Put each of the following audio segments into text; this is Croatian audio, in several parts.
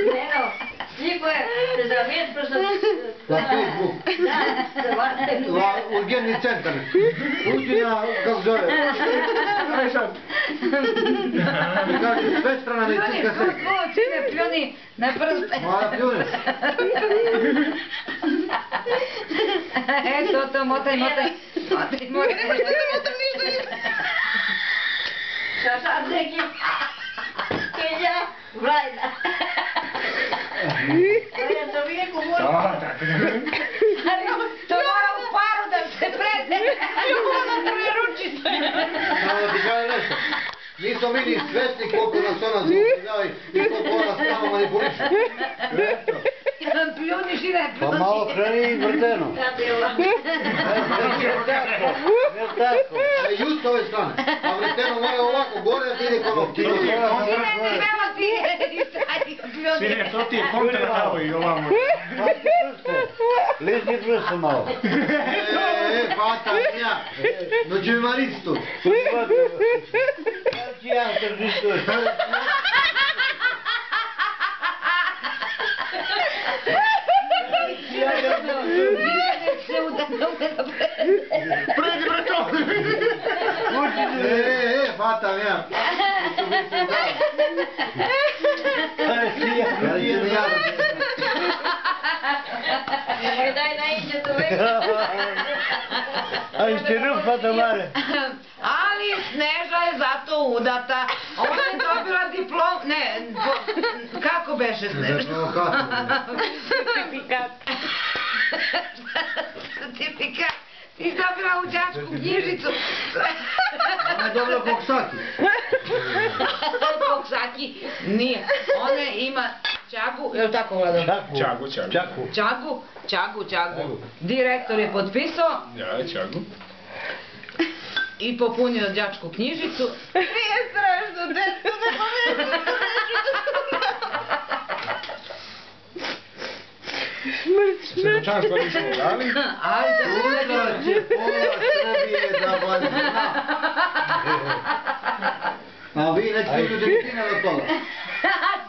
Eno, Nikoje, se zavijeti prosto... Na Facebook. Urgentni centar. Uđi na, kako zove? Mi kaže, svestrana medicinska sekcija. Čine pljuni na prste. Mala pljune. To, motaj. Sad neki... Kelja, vlajda. To vijeku mora... To mora u paru da se prede. Ona prve ručice. Samo da ti kaže nešto. Nismo mi ni svesni koliko nas ona zloupotrebljava i koliko ona s nama manipuliše. Pljuniš i ne Pa pljuniš. malo kreni vrteno. Jel tako? A i just ove strane. A vrteno mora ovako gore da ide kono. Sine, to ti je kontra i ovamo. Lizni prste malo. Fata mia. Non ci mi maristo. Ci ja tržištu. Predi bre to! Fata mia. Daj naiđe tu već. A ište rupa to mare. Ali Sneža je zato udata. Ona je dobila diplom... Ne, kako beše Sneža? Certifikat. Certifikat. Ti dobila u đačku knjižicu. Ona je dobila boksaki. Boksaki. Nije. Ona ima čagu, je li tako Vlado? Čagu. Direktor je potpisao. Ja, čagu. I popunio đačku knjižicu. Nije strašno, dečko, ne poveći. Svjedočanstvo nismo dali. Sutra će pola Srbije da vas zna. A vi nećete ljudi Argentina do toga.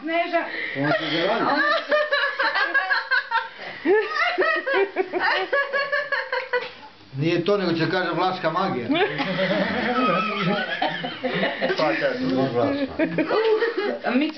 Sneža. Ona se zavali. Nije to, nego će kaže vlaška magija. Pa kažu. Mi